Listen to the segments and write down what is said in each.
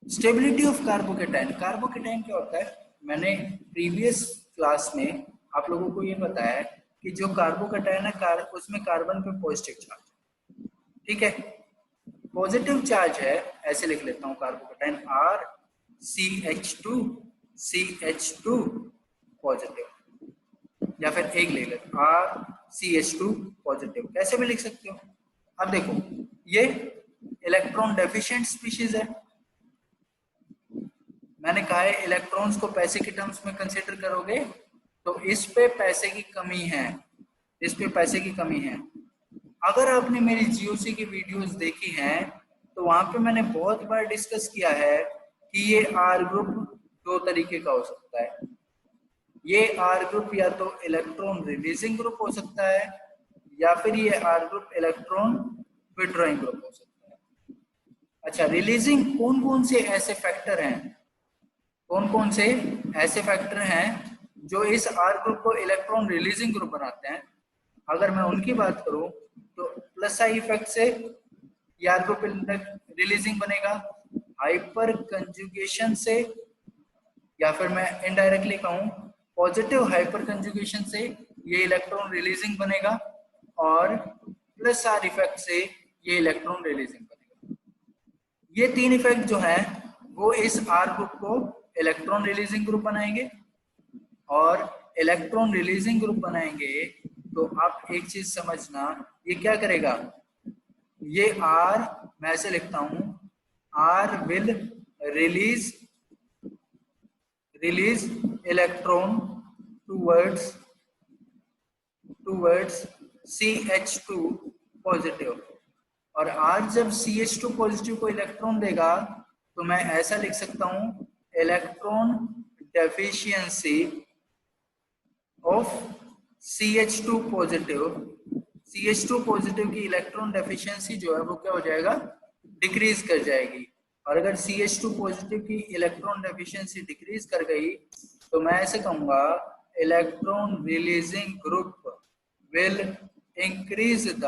Stability of carbocation. Carbocation क्या होता है, मैंने प्रीवियस क्लास में आप लोगों को ये बताया है कि जो कार्बोकेटाइन है उसमें कार्बन पे पॉजिटिव चार्ज, ठीक है, पॉजिटिव चार्ज है, ऐसे लिख लेता हूँ कार्बोकेटाइन R CH2 पॉजिटिव, या फिर एक ले लेते R CH2 पॉजिटिव, कैसे भी लिख सकते हो। अब देखो ये इलेक्ट्रॉन डेफिशिएंट स्पीशीज है, मैंने कहा है इलेक्ट्रॉन्स को पैसे के टर्म्स में कंसीडर करोगे तो इस पे पैसे की कमी है, इस पे पैसे की कमी है। अगर आपने मेरी जीओसी की वीडियोस देखी हैं तो वहां पे मैंने बहुत बार डिस्कस किया है कि ये आर ग्रुप दो तरीके का हो सकता है। ये आर ग्रुप या तो इलेक्ट्रॉन रिलीजिंग ग्रुप हो सकता है या फिर ये R group electron withdrawing group हो सकता है। अच्छा, रिलीजिंग कौन कौन से ऐसे फैक्टर हैं, कौन कौन से ऐसे फैक्टर हैं जो इस आर ग्रुप को इलेक्ट्रॉन रिलीजिंग ग्रुप बनाते हैं। अगर मैं उनकी बात करूं तो प्लस आई इफेक्ट से ये आर ग्रुप रिलीजिंग बनेगा, हाइपर कंजुगेशन से, या फिर मैं इनडायरेक्टली कहूं पॉजिटिव हाइपर कंजुगेशन से ये इलेक्ट्रॉन रिलीजिंग बनेगा, और प्लस आर इफेक्ट से ये इलेक्ट्रॉन रिलीजिंग बनेगा। ये तीन इफेक्ट जो है वो इस आर ग्रुप को इलेक्ट्रॉन रिलीजिंग ग्रुप बनाएंगे, और इलेक्ट्रॉन रिलीजिंग ग्रुप बनाएंगे तो आप एक चीज समझना, ये क्या करेगा, ये R मैं ऐसे लिखता हूं R will release electron towards CH2 positive, और R जब CH2 पॉजिटिव को इलेक्ट्रॉन देगा तो मैं ऐसा लिख सकता हूं electron deficiency of CH2 positive. CH2 positive की इलेक्ट्रॉन डेफिशिएंसी जो है वो क्या हो जाएगा, डिक्रीज कर जाएगी। और अगर CH2 पॉजिटिव की इलेक्ट्रॉन डेफिशिएंसी डिक्रीज कर गई तो मैं ऐसे कहूंगा electron releasing group will increase the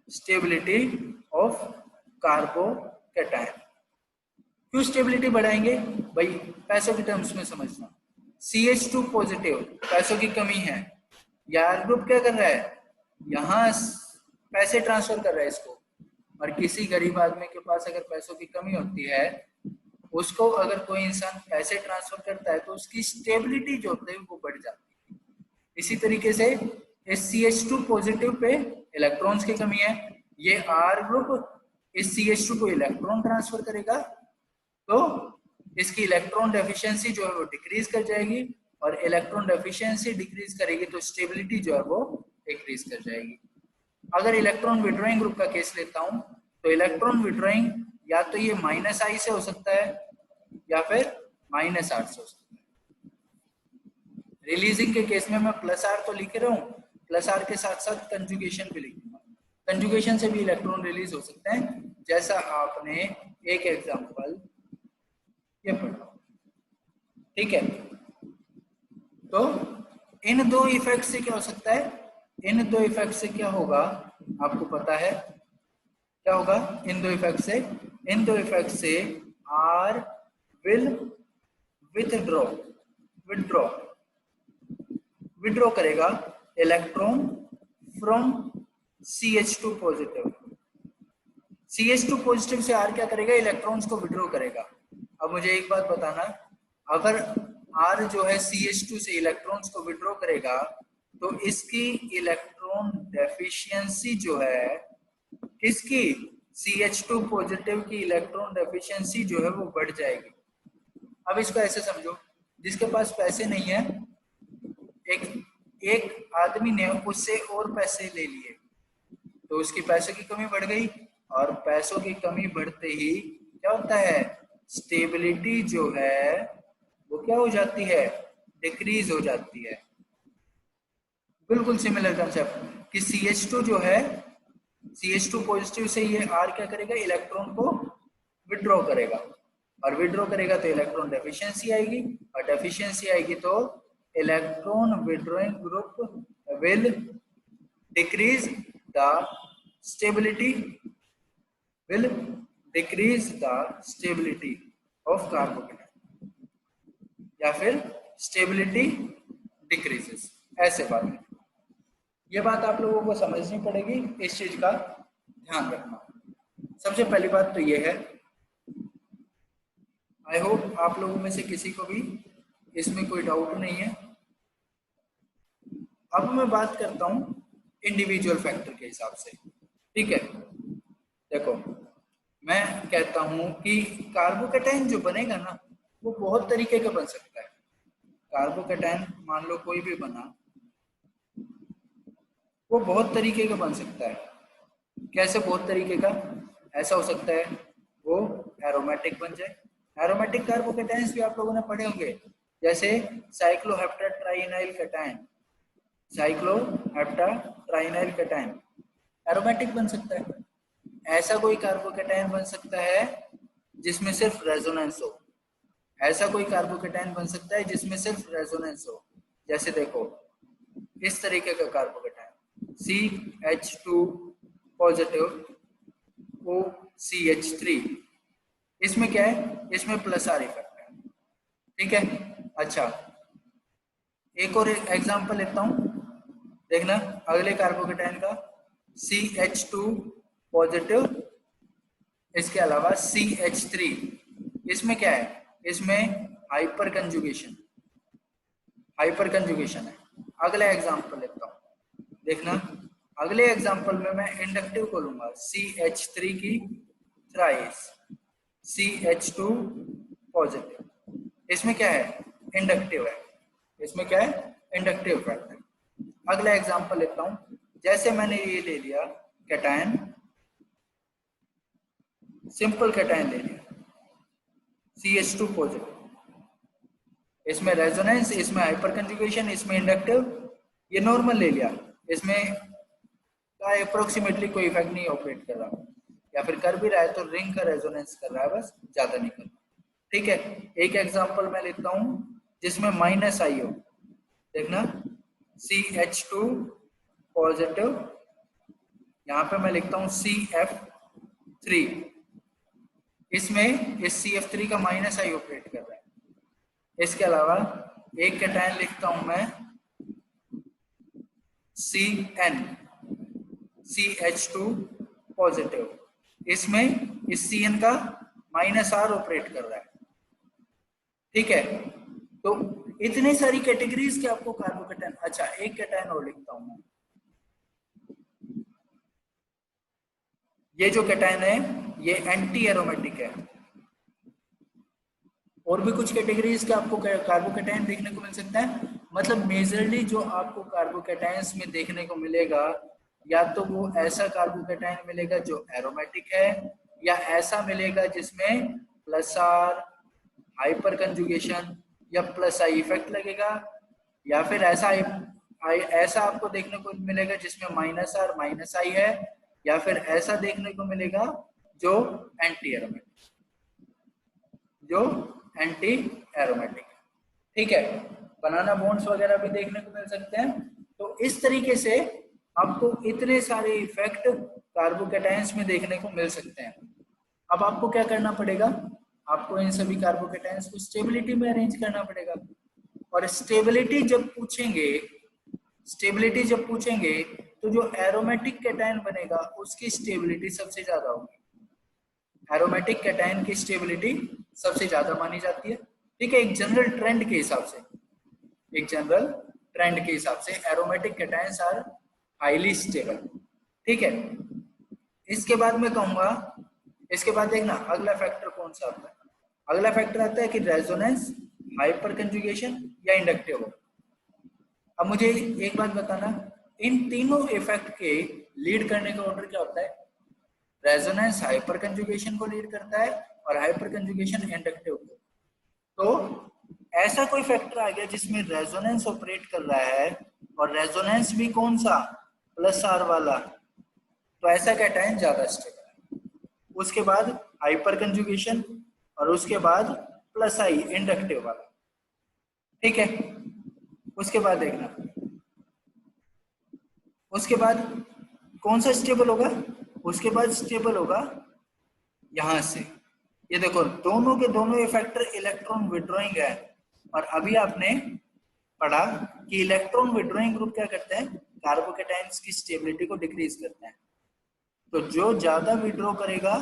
stability of carbocation. क्यों स्टेबिलिटी बढ़ाएंगे भाई, पैसों के टर्म्स में समझना। CH2 पॉजिटिव पैसों की कमी है, यार ग्रुप क्या कर रहा है, यहाँ पैसे ट्रांसफर कर रहा है इसको, और किसी गरीब आदमी के पास अगर पैसों की कमी होती है, उसको अगर कोई इंसान पैसे ट्रांसफर करता है तो उसकी स्टेबिलिटी जो होती है वो बढ़ जाती है। इसी तरीके से इस CH2 पॉजिटिव पे इलेक्ट्रॉन्स की कमी है, ये R ग्रुप इस CH2 को इलेक्ट्रॉन ट्रांसफर करेगा तो इसकी इलेक्ट्रॉन डेफिशिएंसी जो है वो डिक्रीज कर जाएगी, और इलेक्ट्रॉन डेफिशिएंसी डिक्रीज करेगी तो स्टेबिलिटी जो है वो इंक्रीज कर जाएगी। अगर इलेक्ट्रॉन विड्रॉइंग ग्रुप का केस लेता हूं तो इलेक्ट्रॉन विड्रॉइंग या तो ये -I से हो सकता है या फिर -R से हो सकता है। रिलीजिंग के केस में मैं +R तो लिख रहा हूं, +R के साथ साथ कंजुगेशन भी लिखूंगा, कंजुगेशन से भी इलेक्ट्रॉन रिलीज हो सकते हैं, जैसा आपने एक एग्जांपल ये पढ़ा, ठीक है। तो इन दो इफेक्ट से क्या हो सकता है, इन दो इफेक्ट से क्या होगा आपको पता है, क्या होगा इन दो इफेक्ट से R विल विड्रॉ करेगा electron from CH2 positive. CH2 positive से R क्या करेगा, इलेक्ट्रॉन्स को विड्रॉ करेगा। अब मुझे एक बात बताना, अगर R जो है CH2 से इलेक्ट्रॉन्स को विड्रॉ करेगा तो इसकी इलेक्ट्रॉन डेफिशिएंसी जो है, किसकी, CH2 पॉजिटिव की इलेक्ट्रॉन डेफिशिएंसी जो है वो बढ़ जाएगी। अब इसको ऐसे समझो, जिसके पास पैसे नहीं है, एक आदमी ने उससे और पैसे ले लिए तो उसकी पैसों की कमी बढ़ गई, और पैसों की कमी बढ़ते ही क्या होता है, स्टेबिलिटी जो है वो क्या हो जाती है, डिक्रीज हो जाती है। बिल्कुल सिमिलर कंसेप्ट कि CH2 जो है, CH2 पॉजिटिव से ये R क्या करेगा, इलेक्ट्रॉन को विड्रॉ करेगा, और विड्रॉ करेगा तो इलेक्ट्रॉन डेफिशिएंसी आएगी, और डेफिशिएंसी आएगी तो electron withdrawing group will decrease the stability will decrease the stability of carbocation, या फिर स्टेबिलिटी डिक्रीजेस, ऐसे बात है। ये बात आप लोगों को समझनी पड़ेगी, इस चीज का ध्यान रखना। सबसे पहली बात तो ये है, आई होप आप लोगों में से किसी को भी इसमें कोई डाउट नहीं है। अब मैं बात करता हूं इंडिविजुअल फैक्टर के हिसाब से, ठीक है। देखो, मैं कहता हूं कि कार्बोकेटाइन जो बनेगा ना, वो बहुत तरीके का बन सकता है। कार्बोकेटाइन मान लो कोई भी बना, वो बहुत तरीके का बन सकता है। कैसे बहुत तरीके का? ऐसा हो सकता है वो एरोमेटिक बन जाए। एरोमेटिक कार्बोकेटाइन्स भी आप लोगों ने पढ़े होंगे, जैसे साइक्लोहेप्टाट्राइनाइल कैटायन, साइक्लोहेप्टाट्राइनाइल कैटायन एरोमेटिक बन सकता है। ऐसा कोई कार्बोकेटाइन बन सकता है जिसमें सिर्फ रेजोनेंस हो। ऐसा कोई कार्बोकेटाइन बन सकता है जिसमें सिर्फ रेजोनेंस हो। जैसे देखो, इस तरीके का कार्बोकेटाइन CH2 पॉजिटिव OCH3, इसमें क्या है? इसमें प्लस आर इफेक्ट है, ठीक है। अच्छा, एक और एग्जांपल लेता हूं, देखना अगले कार्बोकेटाइन का CH2 पॉजिटिव, इसके अलावा CH3, इसमें क्या है? इसमें हाइपर कंजुगेशन है। अगला एग्जांपल लेता हूं, देखना अगले एग्जांपल में मैं इंडक्टिव को लूंगा, CH3 की थ्राइस CH2 पॉजिटिव, इसमें क्या है? इंडक्टिव है। इसमें क्या है? Inductive factor. अगला एग्जांपल लेता हूं, जैसे मैंने ये ले लिया कैटायन, सिंपल कैटायन ले लिया CH2 पॉजिटिव, इसमें रेजोनेंस, इसमें हाइपर कंजुगेशन, इसमें इंडक्टिव, ये नॉर्मल ले लिया, इसमें का अप्रोक्सीमेटली कोई इफेक्ट नहीं ऑपरेट कर रहा, या फिर कर भी रहा है तो रिंग का रेजोनेंस कर रहा है, बस ज्यादा नहीं कर रहा, ठीक है। एक एग्जांपल मैं लेता हूं जिसमें माइनस आई हो, देखना CH2 पॉजिटिव, यहां पे मैं लिखता हूं CF3, इसमें इस CF3 का माइनस आई ऑपरेट कर रहा है। इसके अलावा एक कैटायन लिखता हूं मैं CN CH2 पॉजिटिव, इसमें इस CN का माइनस आर ऑपरेट कर रहा है, ठीक है। तो इतनी सारी कैटेगरीज के आपको कार्बोकेटाइन। अच्छा, एक कैटायन और लिखता हूं मैं, ये जो कैटायन है ये एंटी एरोमेटिक है। और भी कुछ कैटेगरीज के आपको कार्बोकेटाइन देखने को मिल सकता है। मतलब मेजरली जो आपको कार्बोकेटाइंस में देखने को मिलेगा, या तो वो ऐसा कार्बोकेटाइन मिलेगा जो एरोमेटिक है, या ऐसा मिलेगा जिसमें प्लस आर, हाइपर कंजुगेशन या प्लस आई इफेक्ट लगेगा, या फिर ऐसा आपको देखने को मिलेगा जिसमें माइनस आर माइनस आई है, या फिर ऐसा देखने को मिलेगा जो एंटी एरोमेटिक, ठीक है। बनाना बॉन्ड्स वगैरह भी देखने को मिल सकते हैं। तो इस तरीके से आपको इतने सारे इफेक्ट कार्बोकेटाइंस में देखने को मिल सकते हैं। अब आपको क्या करना पड़ेगा? आपको इन सभी कार्बोकेटाइंस को स्टेबिलिटी में अरेंज करना पड़ेगा। और स्टेबिलिटी जब पूछेंगे तो जो एरोमेटिक कैटायन बनेगा उसकी स्टेबिलिटी सबसे ज्यादा होगी। एरोमेटिक कैटायन की स्टेबिलिटी सबसे ज्यादा मानी जाती है, ठीक है। एक जनरल ट्रेंड के हिसाब से aromatic cations are highly stable, ठीक है। इसके बाद मैं कहूंगा, इसके बाद देखना अगला फैक्टर कौन सा आता है। अगला फैक्टर आता है कि रेजोनेंस, हाइपर कंजुगेशन या इंडक्टिव हो। अब मुझे एक बात बताना, इन तीनों इफेक्ट के लीड करने का ऑर्डर क्या होता है? रेजोनेंस हाइपर कंजुगेशन को लीड करता है और हाइपर कंजुगेशन इंडक्टिव को। तो ऐसा कोई फैक्टर आ गया जिसमें रेजोनेंस ऑपरेट कर रहा है, और रेजोनेंस भी कौन सा? प्लस आर वाला, तो ऐसा कैटायन ज्यादा स्टेबल है। उसके बाद हाइपर कंजुगेशन, और उसके बाद प्लस आई इंडक्टिव वाला, ठीक है। उसके बाद देखना, उसके बाद कौन सा स्टेबल होगा? उसके बाद स्टेबल होगा यहां से, ये देखो दोनों के दोनों ये फैक्टर इलेक्ट्रॉन विड्रॉइंग है। और अभी आपने पढ़ा कि इलेक्ट्रॉन विड्रॉइंग ग्रुप क्या करते हैं, कार्बोकेटाइंस की स्टेबिलिटी को डिक्रीज करते हैं। तो जो ज्यादा विड्रॉ करेगा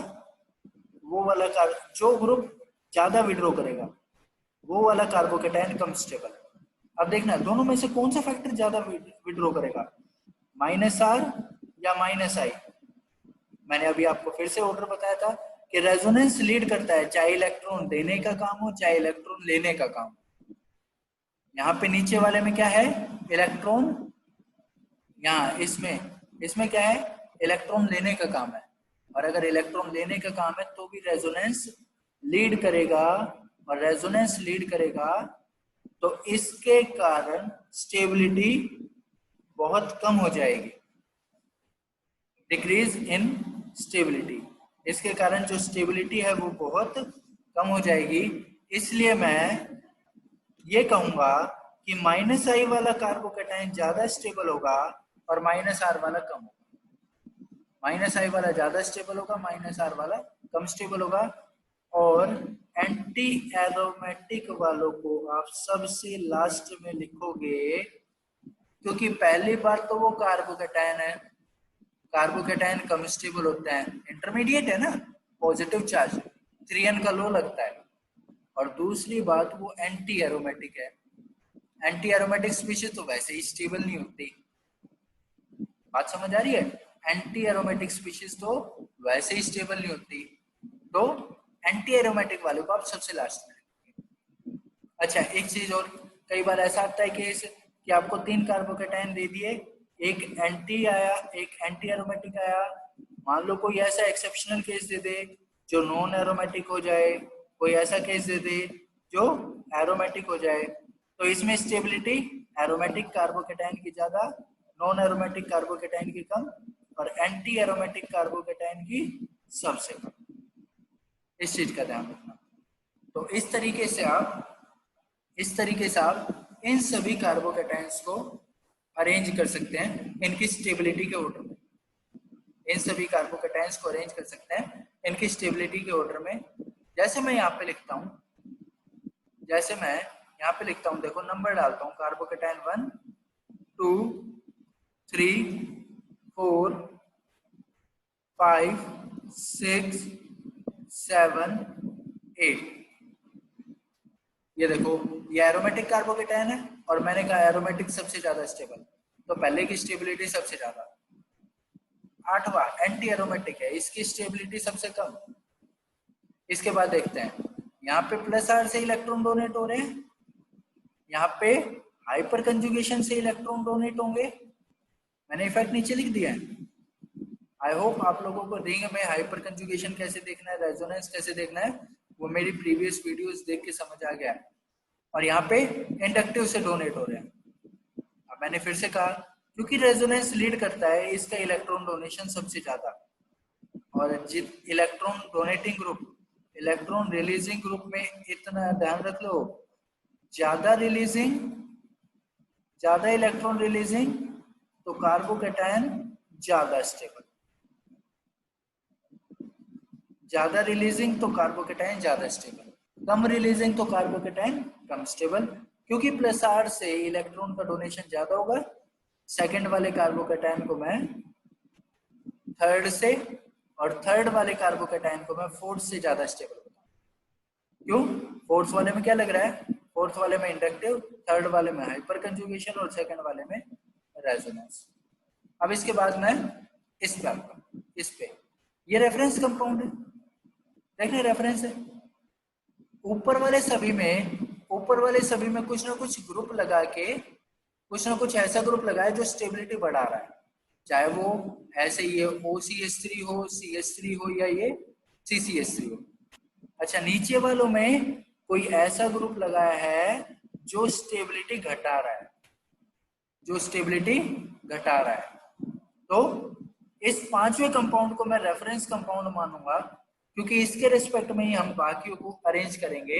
वो वाला जो ग्रुप ज्यादा विड्रॉ करेगा वो वाला कार्बोकेटाइन कम स्टेबल है। अब देखना दोनों में से कौन सा फैक्टर ज्यादा विड्रॉ करेगा, -R या -I। मैंने अभी आपको फिर से ऑर्डर बताया था कि रेजोनेंस लीड करता है, चाहे इलेक्ट्रॉन देने का काम हो चाहे इलेक्ट्रॉन लेने का काम। यहाँ पे नीचे वाले में क्या है, इलेक्ट्रॉन, यहाँ इसमें क्या है, इलेक्ट्रॉन लेने का काम है। और अगर इलेक्ट्रॉन लेने का काम है तो भी रेजोनेंस लीड करेगा, और रेजोनेंस लीड करेगा तो इसके कारण स्टेबिलिटी बहुत कम हो जाएगी, डिक्रीज इन स्टेबिलिटी। इसके कारण जो स्टेबिलिटी है वो बहुत कम हो जाएगी। इसलिए मैं ये कहूंगा कि -I वाला कार्बोकेटाइन ज्यादा स्टेबल होगा और -R वाला कम होगा। -I वाला ज्यादा स्टेबल होगा, -R वाला कम स्टेबल होगा। और एंटी एरोमेटिक वालों को आप सबसे लास्ट में लिखोगे, क्योंकि पहली बार तो वो कार्बोकेटाइन है, कार्बोकेटाइन कम स्टेबल होता है, इंटरमीडिएट है ना, पॉजिटिव चार्ज 3n का लो लगता है। और दूसरी बात वो एंटी एरोमेटिक है, एंटी एरोमेटिक स्पीशीज तो वैसे ही स्टेबल नहीं होती। बात समझ आ रही है, एंटी एरोमेटिक स्पीशीज तो वैसे ही स्टेबल नहीं होती, तो एंटी एरोमेटिक वाले को आप सबसे लास्ट में रखेंगे। अच्छा एक चीज और, कई बार ऐसा आता है कि आपको 3 कार्बोकेटाइन दे दिए, एक एंटी आया एक एंटी एरोमेटिक आया। मान लो कोई ऐसा एक्सेप्शनल केस दे दे जो नॉन एरोमेटिक हो जाए, कोई ऐसा केस दे दे जो एरोमेटिक हो जाए, तो इसमें स्टेबिलिटी एरोमेटिक कार्बोकेटाइन की ज्यादा, नॉन एरोमेटिक कार्बोकेटाइन की कम, और एंटी एरोमेटिक कार्बोकेटाइन की सबसे कम। इस चीज का ध्यान रखना। तो इस तरीके से आप इन सभी कार्बोकेटाइंस को अरेंज कर सकते हैं इनकी स्टेबिलिटी के ऑर्डर में। इन सभी कार्बोकेटाइंस को अरेंज कर सकते हैं इनकी स्टेबिलिटी के ऑर्डर में। जैसे मैं यहाँ पे लिखता हूँ, देखो नंबर डालता हूँ, कार्बोकेटाइन 1 2 3 4 5 6 7 8। ये देखो ये एरोमेटिक कार्बोकेटाइन है और मैंने कहा एरोमेटिक सबसे ज्यादा स्टेबल, तो पहले की स्टेबिलिटी सबसे ज्यादा। 8वां एंटी एरोमेटिक है, इसकी स्टेबिलिटी सबसे कम। इसके बाद देखते हैं यहाँ पे +R से इलेक्ट्रॉन डोनेट हो रहे हैं, यहाँ पे हाइपर कंजुगेशन से इलेक्ट्रॉन डोनेट होंगे। मैंने इफेक्ट नीचे लिख दिया है। आई होप आप लोगों को रिंग में हाइपर कंजुगेशन कैसे देखना है, रेजोनेंस कैसे देखना है, वो मेरी प्रीवियस वीडियोस देख के समझ आ गया है। और यहाँ पे इंडक्टिव से डोनेट हो रहे हैं। अब मैंने फिर से कहा क्योंकि रेजोनेंस लीड करता है, इसका इलेक्ट्रॉन डोनेशन सबसे ज्यादा। और electron donating group electron releasing group में इतना ध्यान रख लो, ज्यादा इलेक्ट्रॉन रिलीजिंग तो कार्बोकेटाइन ज्यादा स्टेबल, ज्यादा रिलीजिंग तो कार्बोकेटाइन ज्यादा स्टेबल, कम रिलीजिंग तो कार्बोकेटाइन कम स्टेबल। क्योंकि +R से इलेक्ट्रॉन का डोनेशन ज्यादा होगा, सेकंड वाले कार्बोकेटाइन को मैं थर्ड से, और थर्ड वाले कार्बोकेटाइन को मैं फोर्थ से ज्यादा स्टेबल बताऊं। क्यों? फोर्थ वाले में क्या लग रहा है, फोर्थ वाले में इंडक्टिव, थर्ड वाले में हाइपर कंजुगेशन और सेकंड वाले में रेजोनेंस। अब इसके बाद मैं इस पे ये रेफरेंस कंपाउंड है, देखने रेफरेंस है। ऊपर वाले सभी में कुछ ना कुछ ग्रुप लगा के, कुछ ना कुछ ऐसा ग्रुप लगाए जो स्टेबिलिटी बढ़ा रहा है, चाहे वो ऐसे ये OCH3 हो, CH3 हो, या ये CCH3 हो। अच्छा नीचे वालों में कोई ऐसा ग्रुप लगाया है जो स्टेबिलिटी घटा रहा है, तो इस 5वें कंपाउंड को मैं रेफरेंस कंपाउंड मानूंगा, क्योंकि इसके रिस्पेक्ट में ही हम बाकियों को अरेंज करेंगे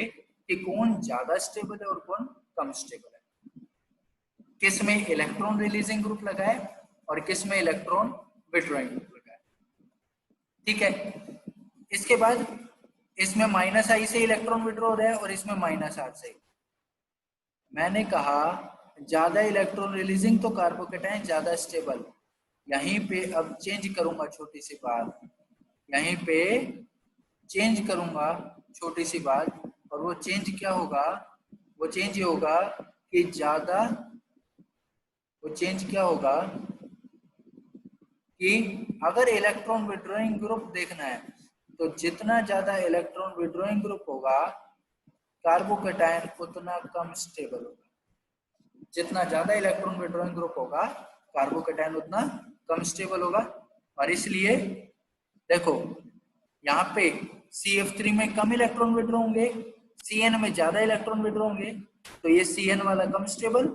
कि कौन ज्यादा स्टेबल है और कौन कम स्टेबल है, किस में इलेक्ट्रॉन रिलीजिंग ग्रुप लगा है और किस में इलेक्ट्रॉन विड्रॉइंग ग्रुप लगा है। ठीक है, इसके बाद इसमें -I से इलेक्ट्रॉन विड्रॉ हो रहा है और इसमें -R से। मैंने कहा ज्यादा इलेक्ट्रॉन रिलीजिंग तो कार्बोकेटाइन ज्यादा स्टेबल। यहीं पे अब चेंज करूंगा छोटी सी बात, यहीं पे चेंज करूंगा छोटी सी बात, और वो चेंज क्या होगा, वो चेंज ये होगा कि ज्यादा, वो चेंज क्या होगा कि अगर इलेक्ट्रॉन विड्रॉइंग ग्रुप देखना है तो जितना ज्यादा इलेक्ट्रॉन विड्रॉइंग ग्रुप होगा कार्बोकेटाइन उतना कम स्टेबल होगा। जितना ज्यादा इलेक्ट्रॉन विड्रॉइंग ग्रुप होगा कार्बोकेटाइन उतना कम स्टेबल होगा। और इसलिए देखो यहाँ पे CF3 में कम इलेक्ट्रॉन विड्रॉ होंगे, CN में ज्यादा इलेक्ट्रॉन विड्रॉ होंगे, तो ये CN वाला कम स्टेबल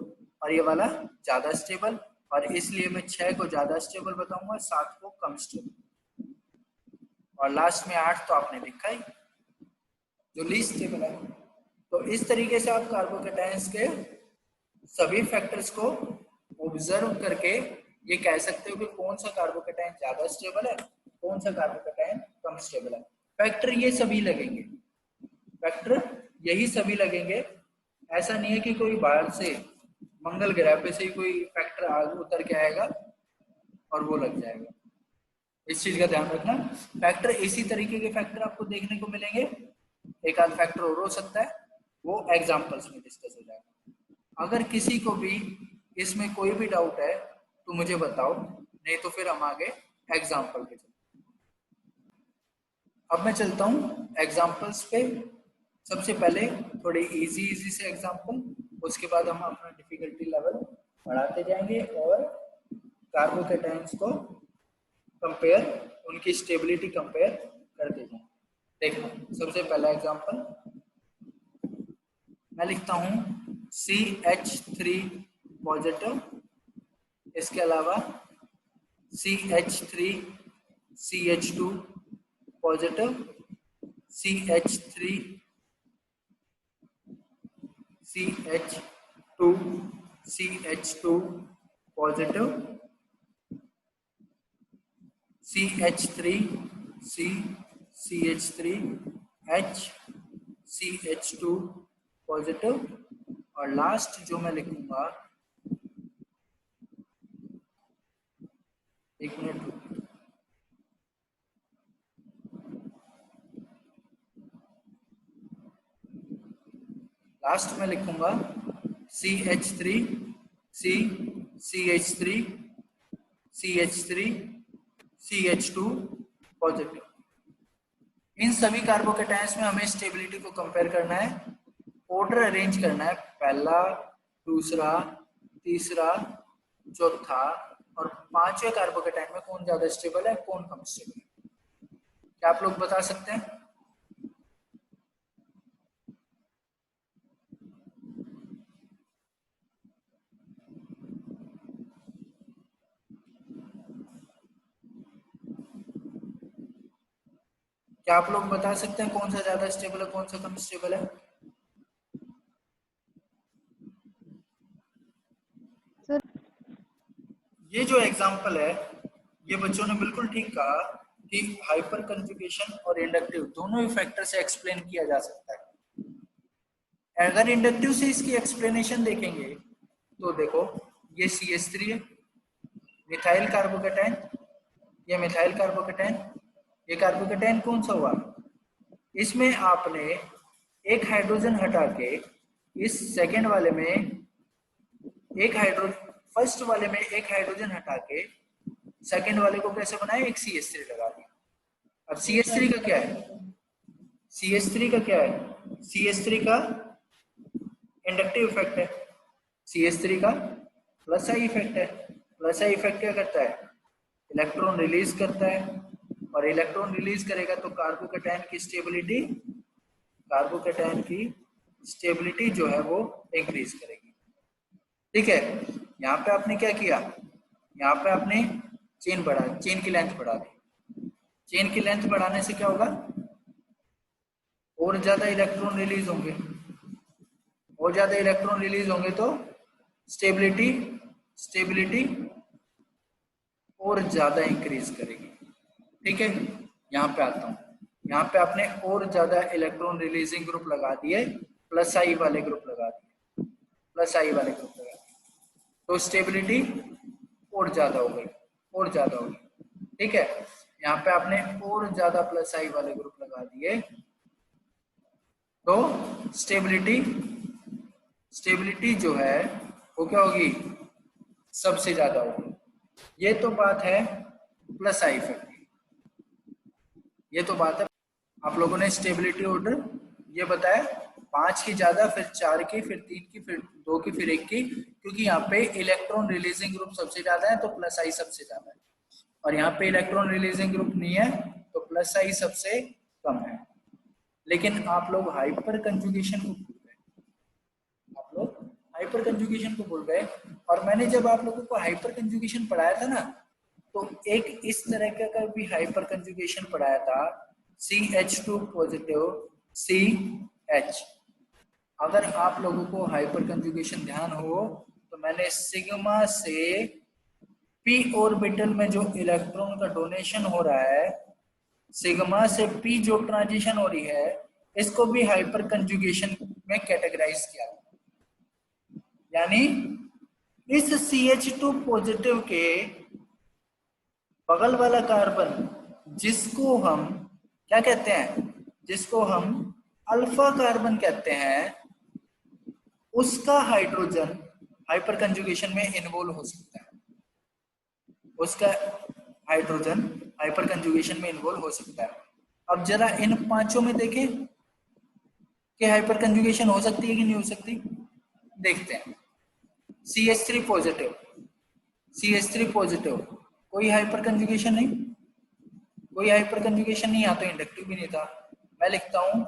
और ये वाला ज्यादा स्टेबल, और इसलिए मैं 6 को ज्यादा स्टेबल बताऊंगा, 7 को कम स्टेबल, और लास्ट में 8 तो आपने लिखा ही जो लीस्ट स्टेबल है। तो इस तरीके से आप कार्बोकेटाइंस के सभी फैक्टर्स को ऑब्जर्व करके ये कह सकते हो कि कौन सा कार्बोकेटाइन ज्यादा स्टेबल है, कौन सा कार्बोकेटाइन कम स्टेबल है। फैक्टर ये सभी लगेंगे, फैक्टर यही सभी लगेंगे। ऐसा नहीं है कि कोई बाहर से मंगल ग्रह पे से ही कोई फैक्टर आगे उतर के आएगा और वो लग जाएगा। इस चीज का ध्यान रखना। फैक्टर इसी तरीके के फैक्टर आपको देखने को मिलेंगे, एक आध फैक्टर और हो सकता है, वो एग्जांपल्स में डिस्कस हो जाएगा। अगर किसी को भी इसमें कोई भी डाउट है तो मुझे बताओ, नहीं तो फिर हम आगे एग्जांपल पे चलते हैं। अब मैं चलता हूँ एग्जांपल्स पे। सबसे पहले थोड़े इजी से एग्जांपल, उसके बाद हम अपना डिफिकल्टी लेवल बढ़ाते जाएंगे और कार्बोकेटाइंस को कंपेयर, उनकी स्टेबिलिटी कंपेयर करते जाएंगे। देखो सबसे पहला एग्जांपल मैं लिखता हूँ CH3 पॉजिटिव, इसके अलावा CH3 CH2 positive, CH3 CH2 CH2 positive, CH3 C CH3 H CH2 positive, और लास्ट जो मैं लिखूंगा, एक मिनट, लास्ट में लिखूंगा CH3 C CH3 CH3 CH2 positive. इन सभी कार्बोकेटाइंस में हमें स्टेबिलिटी को कंपेयर करना है, ऑर्डर अरेंज करना है, पहला, दूसरा, तीसरा, चौथा और पांचवें कार्बोकेटाइन में कौन ज्यादा स्टेबल है, कौन कम स्टेबल है। क्या आप लोग बता सकते हैं? क्या आप लोग बता सकते हैं कौन सा ज्यादा स्टेबल है, कौन सा कम स्टेबल है? सर ये जो एग्जांपल है, ये बच्चों ने बिल्कुल ठीक कहा कि हाइपर कंजुगेशन और इंडक्टिव दोनों ही फैक्टर से एक्सप्लेन किया जा सकता है। अगर इंडक्टिव से इसकी एक्सप्लेनेशन देखेंगे तो देखो ये CH3 है, मिथाइल कार्बोकेटाइन, ये मिथाइल कार्बोकेटाइन, ये कार्बोकेटाइन कौन सा हुआ? इसमें आपने एक हाइड्रोजन हटा के इस सेकेंड वाले में एक हाइड्रोजन, फर्स्ट वाले में एक हाइड्रोजन हटा के सेकेंड वाले को कैसे बनाया, एक CH3 लगा दिया। अब CH3 का क्या है, CH3 का क्या है, CH3 का इंडक्टिव इफेक्ट है, CH3 का प्लस आई इफेक्ट है। प्लस आई इफेक्ट क्या करता है, इलेक्ट्रॉन रिलीज करता है, और इलेक्ट्रॉन रिलीज करेगा तो कार्बोकेटाइन की स्टेबिलिटी, कार्बोकेटाइन की स्टेबिलिटी जो है वो इंक्रीज करेगी। ठीक है, यहाँ पे आपने क्या किया, यहाँ पे आपने चेन बढ़ा, चेन की लेंथ बढ़ा दी। चेन की लेंथ बढ़ाने से क्या होगा, और ज्यादा इलेक्ट्रॉन रिलीज होंगे, और ज्यादा इलेक्ट्रॉन रिलीज होंगे तो स्टेबिलिटी स्टेबिलिटी और ज्यादा इंक्रीज करेगी। ठीक है, यहाँ पे आता हूँ, यहाँ पे आपने और ज्यादा इलेक्ट्रॉन रिलीजिंग ग्रुप लगा दिए, प्लस आई वाले ग्रुप लगा दिए, प्लस आई वाले ग्रुप लगा दिए, तो स्टेबिलिटी और ज्यादा हो गई, और ज्यादा हो गई। ठीक है, यहाँ पे आपने और ज्यादा प्लस आई वाले ग्रुप लगा दिए, तो स्टेबिलिटी, स्टेबिलिटी जो है वो क्या होगी, सबसे ज्यादा होगी। ये तो बात है प्लस आई इफेक्ट की, ये तो बात है। आप लोगों ने स्टेबिलिटी ऑर्डर ये बताया, 5 की ज्यादा, फिर 4 की, फिर 3 की, फिर 2 की, फिर 1 की, क्योंकि यहाँ पे इलेक्ट्रॉन रिलीजिंग ग्रुप सबसे ज्यादा है तो प्लस आई सबसे ज्यादा है, और यहाँ पे इलेक्ट्रॉन रिलीजिंग ग्रुप नहीं है तो प्लस आई सबसे कम है। लेकिन आप लोग हाइपर कंजुगेशन को भूल गए, आप लोग हाइपर कंजुगेशन को भूल गए। और मैंने जब आप लोगों को हाइपर कंजुगेशन पढ़ाया था ना, तो एक इस तरह का भी हाइपर कंजुगेशन पढ़ाया था, CH2 पॉजिटिव CH। अगर आप लोगों को हाइपर कंजुगेशन ध्यान हो तो मैंने सिग्मा से p ऑर्बिटल में जो इलेक्ट्रॉन का डोनेशन हो रहा है, सिग्मा से p जो ट्रांजिशन हो रही है, इसको भी हाइपर कंजुगेशन में कैटेगराइज किया। यानी इस CH2 पॉजिटिव के बगल वाला कार्बन, जिसको हम क्या कहते हैं, जिसको हम अल्फा कार्बन कहते हैं, उसका हाइड्रोजन हाइपर कंजुगेशन में इन्वॉल्व हो सकता है, उसका हाइड्रोजन हाइपर कंजुगेशन में इन्वॉल्व हो सकता है। अब जरा इन पांचों में देखें कि हाइपर कंजुगेशन हो सकती है कि नहीं हो सकती, देखते हैं। CH3 पॉजिटिव, CH3 पॉजिटिव, कोई हाइपर कंजुगेशन नहीं, कोई हाइपर कंजुगेशन नहीं, यहाँ तो इंडक्टिव भी नहीं था। मैं लिखता हूं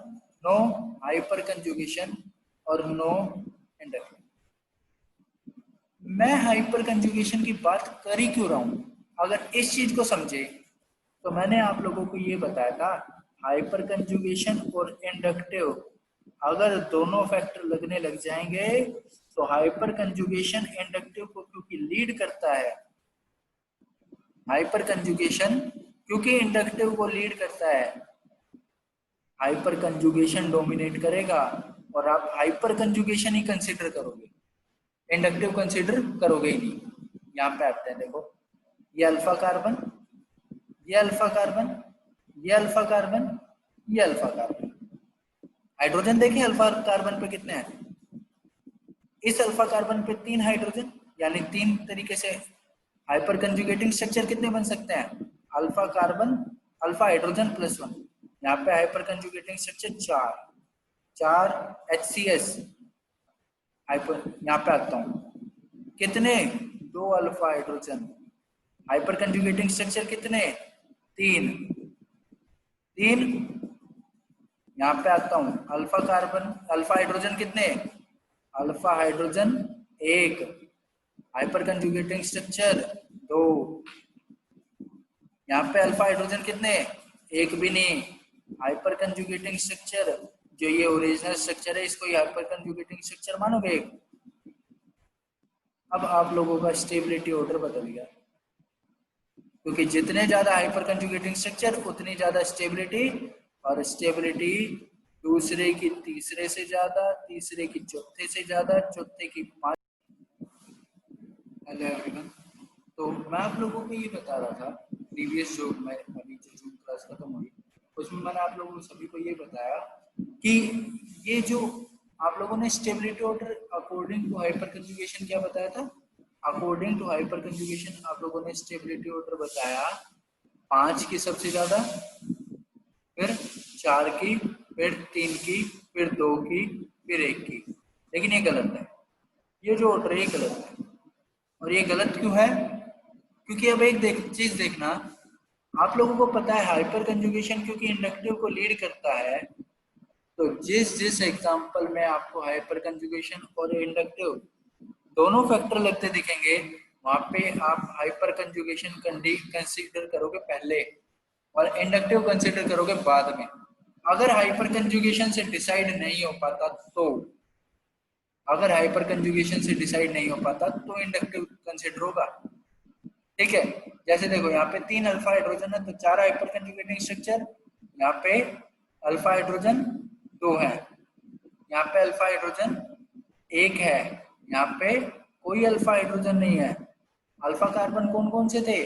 नो हाइपर कंजुगेशन और नो इंडक्टिव। मैं हाइपर कंजुगेशन की बात कर ही क्यों रहा हूं, अगर इस चीज को समझे तो मैंने आप लोगों को ये बताया था, हाइपर कंजुगेशन और इंडक्टिव अगर दोनों फैक्टर लगने लग जाएंगे तो हाइपर कंजुगेशन इंडक्टिव को क्योंकि लीड करता है, हाइपर कंजुगेशन क्योंकि इंडक्टिव को लीड करता है, हाइपर कंजुगेशन डोमिनेट करेगा और आप हाइपर कंजुगेशन ही कंसीडर करोगे, इंडक्टिव कंसीडर करोगे ही नहीं। यहाँ पे आते हैं, देखो ये अल्फा कार्बन, ये अल्फा कार्बन, ये अल्फा कार्बन, ये अल्फा कार्बन, हाइड्रोजन देखिए अल्फा कार्बन पे कितने हैं, इस अल्फा कार्बन पे 3 हाइड्रोजन, यानी 3 तरीके से हाइपर कंजुगेटिंग स्ट्रक्चर कितने बन सकते हैं, alpha carbon, alpha hydrogen plus 1, यहाँ पे hyper conjugating structure 4 HCS hyper. यहाँ पे आता हूँ, कितने, 2 alpha hydrogen, hyper conjugating structure कितने, 3 3। यहाँ पे आता हूँ, अल्फा कार्बन, अल्फा हाइड्रोजन कितने, alpha hydrogen 1, hyper conjugating structure 2। यहाँ पे अल्फा हाइड्रोजन कितने, 1 भी नहीं, हाइपर कंजुगेटिंग स्ट्रक्चर जो ये ओरिजिनल स्ट्रक्चर है इसको हाइपर कंजुगेटिंग स्ट्रक्चर मानोगे। अब आप लोगों का स्टेबिलिटी ऑर्डर बदल गया, क्योंकि जितने ज्यादा हाइपर कंजुगेटिंग स्ट्रक्चर उतनी ज्यादा स्टेबिलिटी, और स्टेबिलिटी दूसरे की तीसरे से ज्यादा, तीसरे की चौथे से ज्यादा, चौथे की 5। हेलो एवरीवन, तो मैं आप लोगों को ये बता रहा था प्रीवियस जो मैं अभी जो जूम क्लास खत्म हुई उसमें मैंने आप लोगों सभी को ये बताया कि ये जो आप लोगों ने stability order according to hyperconjugation क्या बताया था, अकॉर्डिंग टू हाइपर कंजुगेशन आप लोगों ने स्टेबिलिटी ऑर्डर बताया 5 की सबसे ज्यादा, फिर 4 की, फिर 3 की, फिर 2 की, फिर 1 की। लेकिन ये गलत है, ये जो ऑर्डर है ये गलत है। और ये गलत क्यों है, क्योंकि अब एक चीज देखना, आप लोगों को पता है हाइपर कंजुगेशन क्योंकि इंडक्टिव को लीड करता है, तो जिस जिस एग्जांपल में आपको हाइपर कंजुगेशन और इंडक्टिव दोनों फैक्टर लगते दिखेंगे वहां पे आप हाइपर कंजुगेशन कंसीडर करोगे पहले और इंडक्टिव कंसीडर करोगे बाद में। अगर हाइपर कंजुगेशन से डिसाइड नहीं हो पाता तो, अगर हाइपर कंजुगेशन से डिसाइड नहीं हो पाता तो इंडक्टिव कंसीडर होगा। ठीक है, जैसे देखो यहाँ पे 3 अल्फा हाइड्रोजन है तो 4 हाइपर कंजुगेटिंग स्ट्रक्चर, यहाँ पे अल्फा हाइड्रोजन 2 है, यहाँ पे अल्फा हाइड्रोजन 1 है, यहाँ पे कोई अल्फा हाइड्रोजन नहीं है। अल्फा कार्बन कौन कौन से थे?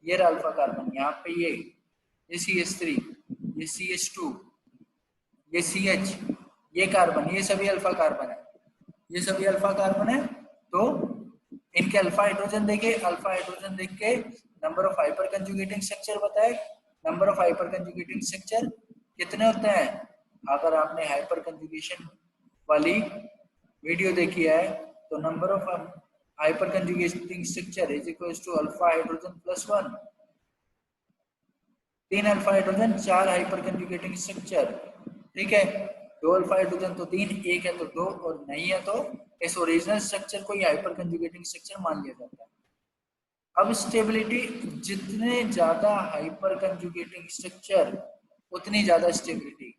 ये रहा अल्फा कार्बन, यहाँ पे ये CH3, ये CH2, ये CH, ये कार्बन, ये सभी अल्फा कार्बन है, ये सभी अल्फा कार्बन है। तो इनके अल्फा हाइड्रोजन देखे, अल्फा हाइड्रोजन देख के number of hyper conjugating structure बताए। Number of hyper conjugating structure कितने होते हैं? अगर आपने हाइपर कंजुगेशन वाली वीडियो देखी है तो number of hyper conjugating structure is equal to alpha hydrogen plus 1। 3 alpha hydrogen 4 hyper conjugating structure, ठीक है। 2 अल्फा हाइड्रोजन तो 3, 1 है तो 2 और नहीं है तो इस ओरिजिनल स्ट्रक्चर को ही हाइपर कंजुगेटिंग स्ट्रक्चर मान लिया जाता है। अब स्टेबिलिटी, जितने ज्यादा हाइपर कंजुगेटिंग स्ट्रक्चर उतनी ज्यादा stability.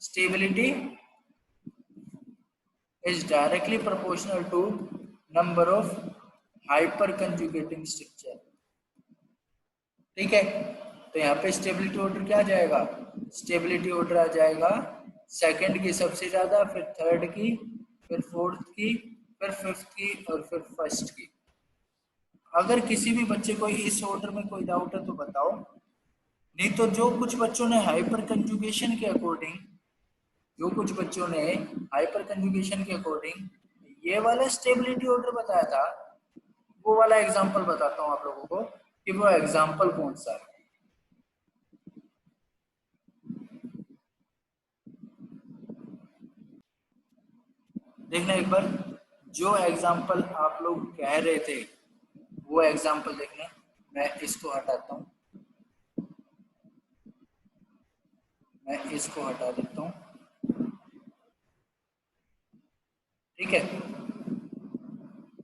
Stability is directly proportional to number of hyperconjugating structure, ठीक है। तो यहाँ पे स्टेबिलिटी ऑर्डर क्या आ जाएगा? स्टेबिलिटी ऑर्डर आ जाएगा सेकंड की सबसे ज्यादा, फिर थर्ड की, फिर फोर्थ की, फिर फिफ्थ की और फिर फर्स्ट की। अगर किसी भी बच्चे को इस ऑर्डर में कोई डाउट है तो बताओ, नहीं तो जो कुछ बच्चों ने हाइपर कंजुगेशन के अकॉर्डिंग, जो कुछ बच्चों ने हाइपर कंजुगेशन के अकॉर्डिंग ये वाला स्टेबिलिटी ऑर्डर बताया था, वो वाला एग्जांपल बताता हूं आप लोगों को कि वो एग्जांपल कौन सा है। देखना एक बार, जो एग्जांपल आप लोग कह रहे थे वो एग्जांपल देखना। मैं इसको हटाता हूं, मैं इसको हटा देता हूं, ठीक है।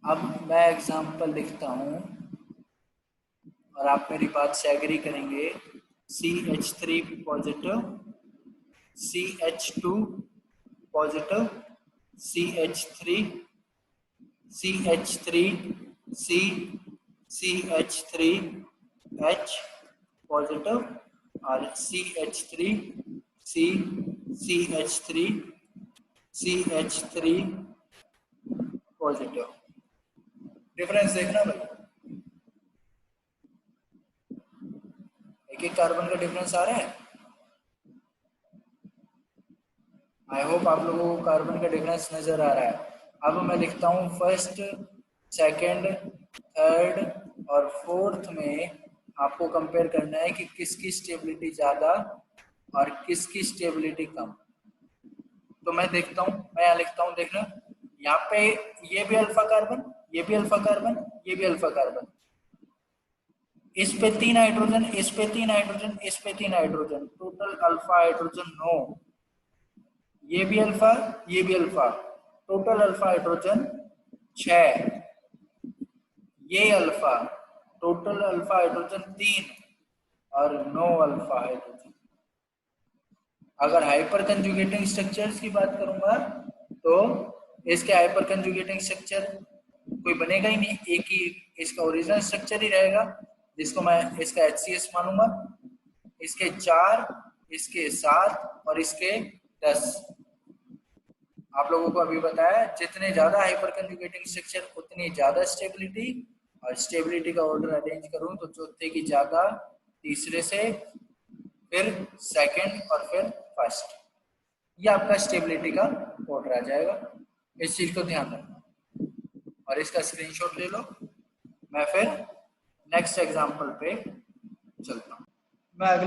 अब मैं एग्जांपल लिखता हूं और आप मेरी बात से एग्री करेंगे। CH3 positive, CH2 positive, CH3, CH3, C, CH3H positive और CH3, C, CH3, CH3 positive. Difference देखना भाई, एक एक कार्बन का डिफरेंस आ रहा है। आई होप आप लोगों को कार्बन का डिफरेंस नजर आ रहा है। अब मैं लिखता हूँ फर्स्ट, सेकंड, थर्ड और फोर्थ में आपको कंपेयर करना है कि किसकी स्टेबिलिटी ज्यादा और किसकी स्टेबिलिटी कम। तो मैं देखता हूँ, मैं यहाँ लिखता हूँ, देखना यहाँ पे ये भी अल्फा कार्बन, ये भी अल्फा कार्बन, ये भी अल्फा कार्बन, इस पे 3 हाइड्रोजन, इस पे 3 हाइड्रोजन, इस पे 3 हाइड्रोजन, टोटल अल्फा हाइड्रोजन 9। ये भी अल्फा, ये भी अल्फा, टोटल अल्फा हाइड्रोजन 6। ये अल्फा, टोटल अल्फा हाइड्रोजन 3 और 9 अल्फा हाइड्रोजन। अगर हाइपर कंजुगेटिंग स्ट्रक्चर्स की बात करूंगा तो इसके हाइपर कंजुगेटिंग स्ट्रक्चर कोई बनेगा ही नहीं, एक ही इसका ओरिजिनल स्ट्रक्चर ही रहेगा जिसको मैं इसका HCS मानूंगा। इसके 4, इसके 7 और इसके 10। आप लोगों को अभी बताया जितने ज्यादा हाइपर कंजुगेटिंग स्ट्रक्चर उतनी ज्यादा स्टेबिलिटी, और स्टेबिलिटी का ऑर्डर अरेंज करूं तो चौथे की ज्यादा, तीसरे से, फिर सेकंड और फिर फर्स्ट। ये आपका स्टेबिलिटी का ऑर्डर आ जाएगा। इस चीज को ध्यान रखना और इसका स्क्रीनशॉट ले लो। मैं फिर नेक्स्ट एग्जांपल पे चलता हूँ। मैं